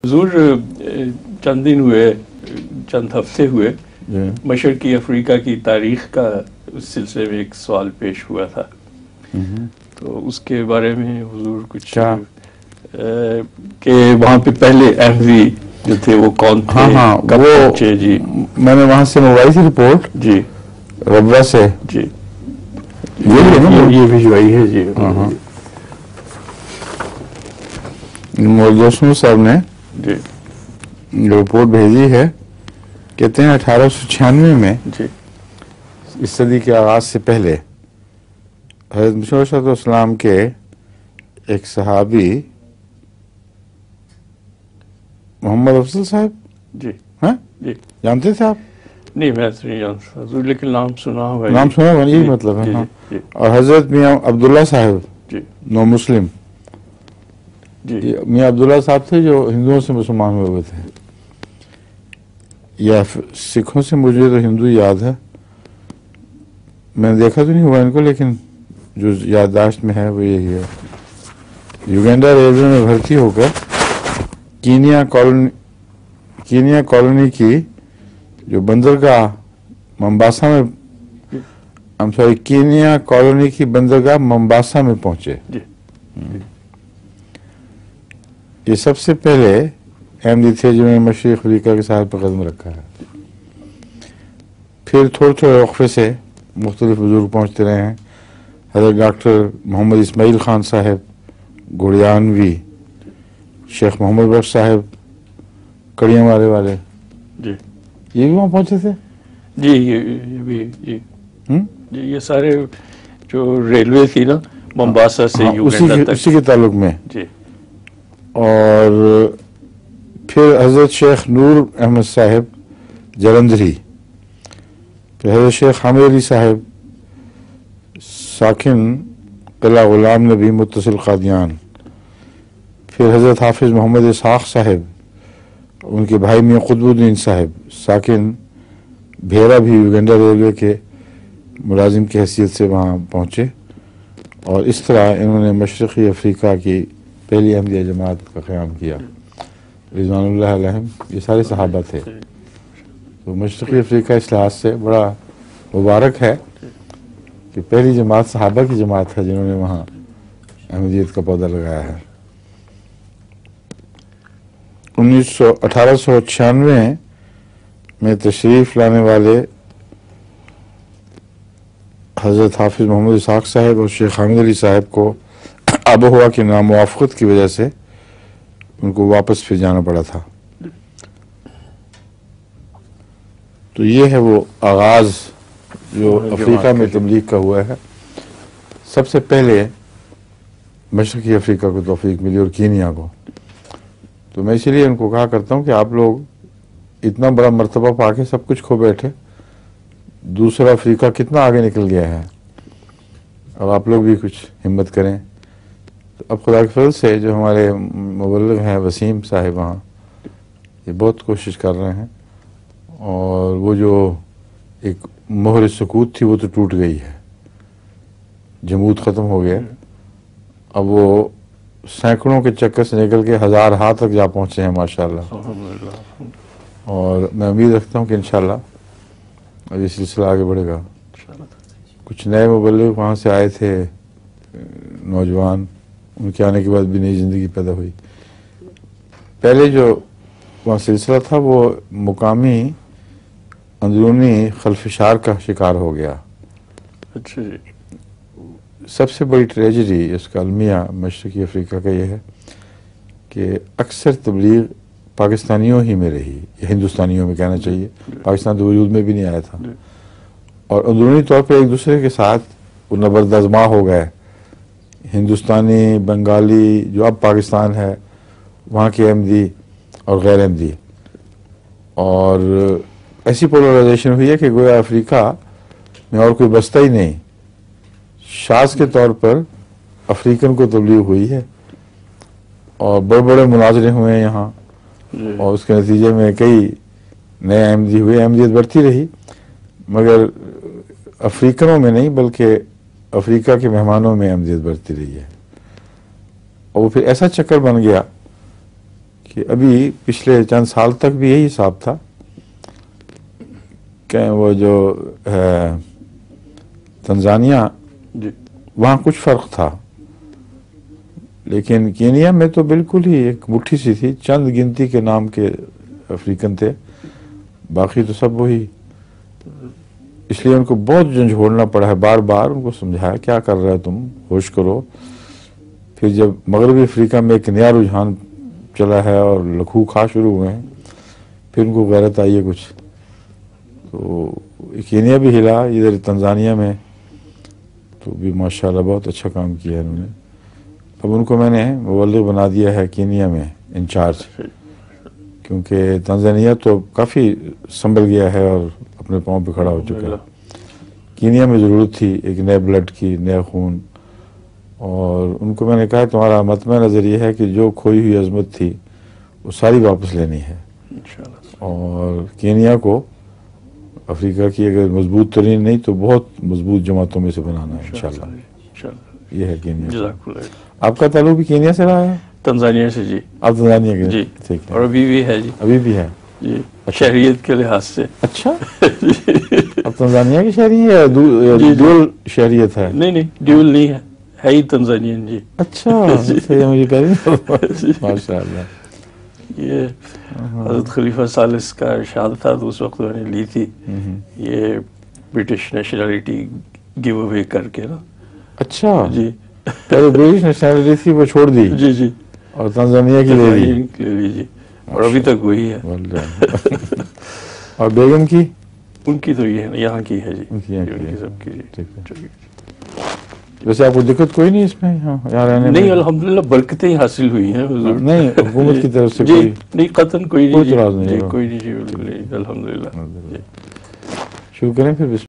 حضور چند دن ہوئے، چند ہفتے ہوئے مشرقی افریقہ کی تاریخ کا اس سلسلے میں ایک سوال پیش ہوا تھا، تو اس کے بارے میں حضور کچھ کہ وہاں پہ پہلے احمدی جو تھے وہ کون تھے؟ ہاں کب پہنچے؟ جی میں نے وہاں سے منگوائی تھی رپورٹ جی ربوہ سے. جی یہ بھجوائی ہے جی. دوستوں صاحب نے جی رپورٹ بھیجی ہے، کہتے ہیں 1896 میں جی اس صدی کے آغاز سے پہلے حضرت مسیح علیہ السلام کے ایک صحابی محمد افضل صاحب، جی ہاں جی جانتے تھے آپ؟ نہیں میں تو نہیں جانتا حضور، لیکن نام سنا ہوا ہے. نام سنا ہوا، یہی جی مطلب ہے. جی ہاں. جی اور حضرت میاں عبداللہ صاحب جی نو مسلم، جی یہ میاں عبداللہ صاحب تھے جو ہندوؤں سے مسلمان ہوئے تھے، یا سکھوں سے مجھے تو ہندو یاد ہے، میں نے دیکھا تو نہیں ہوا ان کو، لیکن جو یادداشت میں ہے وہ یہی ہے. یوگینڈا ریلوے میں بھرتی ہو کر کینیا کالونی کی جو بندرگاہ ممباسا میں کینیا کالونی کی بندرگاہ ممباسا میں پہنچے. جی یہ سب سے پہلے احمدی تھے جنہوں نے مشرقی افریقہ کے ساحل پر قدم رکھا ہے. پھر تھوڑے تھوڑے وقفے سے مختلف بزرگ پہنچتے رہے ہیں. حضرت ڈاکٹر محمد اسماعیل خان صاحب گوڑیانوی، شیخ محمد بخش صاحب کڑیاں مارے والے، جی یہ بھی وہاں پہنچے تھے. جی یہ بھی جی جی یہ سارے جو ریلوے تھی نا ممباسا سے یوگینڈا تک، اسی کے تعلق میں. جی اور پھر حضرت شیخ نور احمد صاحب جلندھری، پھر حضرت شیخ حامد علی صاحب ساکن قلعہ غلام نبی متصل قادیان، پھر حضرت حافظ محمد اسحاق صاحب، ان کے بھائی میاں قطب الدین صاحب ساکن بھیرا بھی یوگینڈا ریلوے کے ملازم کی حیثیت سے وہاں پہنچے. اور اس طرح انہوں نے مشرقی افریقہ کی پہلی احمدیہ جماعت کا قیام کیا، رضوان اللہ علیہم. یہ سارے صحابہ تھے. تو مشرقی افریقہ اس لحاظ سے بڑا مبارک ہے کہ پہلی جماعت صحابہ کی جماعت ہے جنہوں نے وہاں احمدیت کا پودا لگایا ہے. 1896 میں تشریف لانے والے حضرت حافظ محمد اسحاق صاحب اور شیخ حامد علی صاحب کو آب و ہوا کی ناموافقت کی وجہ سے ان کو واپس پھر جانا پڑا تھا. تو یہ ہے وہ آغاز جو افریقہ میں تبلیغ کا ہوا ہے. سب سے پہلے مشرقی افریقہ کو توفیق ملی اور کینیا کو. تو میں اسی لیے ان کو کہا کرتا ہوں کہ آپ لوگ اتنا بڑا مرتبہ پا کے سب کچھ کھو بیٹھے، دوسرا افریقہ کتنا آگے نکل گیا ہے، اب آپ لوگ بھی کچھ ہمت کریں. تو اب خدا کے فضل سے جو ہمارے مبلغ ہیں وسیم صاحب وہاں، یہ بہت کوشش کر رہے ہیں، اور وہ جو ایک مہر سکوت تھی وہ تو ٹوٹ گئی ہے، جمود ختم ہو گیا. اب وہ سینکڑوں کے چکر سے نکل کے ہزار ہاتھ تک جا پہنچے ہیں ماشاءاللہ. اور میں امید رکھتا ہوں کہ انشاءاللہ اب یہ سلسلہ آگے بڑھے گا. کچھ نئے مبلغ وہاں سے آئے تھے نوجوان، ان کے آنے کے بعد بھی نئی زندگی پیدا ہوئی. پہلے جو وہاں سلسلہ تھا وہ مقامی اندرونی خلفشار کا شکار ہو گیا. اچھا جی. سب سے بڑی ٹریجڈی اس کا المیہ مشرقی افریقہ کا یہ ہے کہ اکثر تبلیغ پاکستانیوں ہی میں رہی، یا ہندوستانیوں میں کہنا چاہیے، پاکستان تو وجود میں بھی نہیں آیا تھا. اور اندرونی طور پہ ایک دوسرے کے ساتھ وہ نبردازماں ہو گئے. ہندوستانی، بنگالی جو اب پاکستان ہے، وہاں کے احمدی اور غیر احمدی، اور ایسی پولرائزیشن ہوئی ہے کہ گویا افریقہ میں اور کوئی بستا ہی نہیں. شاذ کے طور پر افریقن کو تبلیغ ہوئی ہے، اور بڑے بڑے مناظرے ہوئے ہیں یہاں، اور اس کے نتیجے میں کئی نئے احمدی ہوئے. احمدیت بڑھتی رہی، مگر افریقنوں میں نہیں بلکہ افریقہ کے مہمانوں میں احمدیت بڑھتی رہی ہے. اور وہ پھر ایسا چکر بن گیا کہ ابھی پچھلے چند سال تک بھی یہی حساب تھا کہ وہ جو ہے تنزانیہ جی وہاں کچھ فرق تھا، لیکن کینیا میں تو بالکل ہی ایک مٹھی سی تھی، چند گنتی کے نام کے افریقن تھے، باقی تو سب وہی. اس لیے ان کو بہت جھنجھوڑنا پڑا ہے، بار بار ان کو سمجھایا کیا کر رہے تم، ہوش کرو. پھر جب مغربی افریقہ میں ایک نیا رجحان چلا ہے اور لکھو کھا شروع ہوئے ہیں، پھر ان کو غیرت آئی ہے کچھ. تو کینیا بھی ہلا، ادھر تنزانیہ میں تو بھی ماشاءاللہ بہت اچھا کام کیا ہے انہوں نے. اب ان کو میں نے مبلغ بنا دیا ہے کینیا میں انچارج، کیونکہ تنزانیہ تو کافی سنبھل گیا ہے اور اپنے پاؤں پہ کھڑا ہو چکا ہے. کینیا میں ضرورت تھی ایک نئے بلڈ کی، نیا خون. اور ان کو میں نے کہا تمہارا مطمع نظر یہ ہے کہ جو کھوئی ہوئی عظمت تھی وہ ساری واپس لینی ہے، اور کینیا کو افریقہ کی اگر مضبوط ترین نہیں تو بہت مضبوط جماعتوں میں سے بنانا ہے انشاءاللہ. یہ ہے کینیا. آپ کا تعلق بھی کینیا سے رہا ہے؟ تنزانیہ سے جی. آپ تنزانیہ کے؟ جی ٹھیک ہے. اور ابھی بھی ہے جی. ابھی بھی ہے جی شہریت کے لحاظ سے. اچھا اب تنزانیہ کی شہری ہے یا ڈیول شہریت ہے؟ نہیں ڈیول نہیں ہے ہی تنزانین جی. اچھا مجھے کہہ رہی ماشاء اللہ. یہ حضرت خلیفہ ثالث کا ارشاد تھا تو اس وقت میں نے لی تھی یہ برٹش نیشنلٹی گیو اوے کر کے نا. اچھا جی پہلے برٹش نیشنلٹی تھی وہ چھوڑ دی جی جی اور تنزانیہ کی لے لی جی، اور ابھی تک وہی ہے. اور بیگم کی؟ ان کی تو یہ ہے یہاں کی ہے جی، ان کی سب کی جی. ویسے آپ کو دقت کوئی نہیں اس میں یہاں رہنے میں؟ نہیں الحمدللہ برکتیں حاصل ہوئی ہیں حضور. نہیں حکومت کی طرف سے جی کوئی نہیں قطعاً کوئی اعتراض نہیں؟ کوئی نہیں جی، بالکل الحمدللہ. شروع کریں پھر.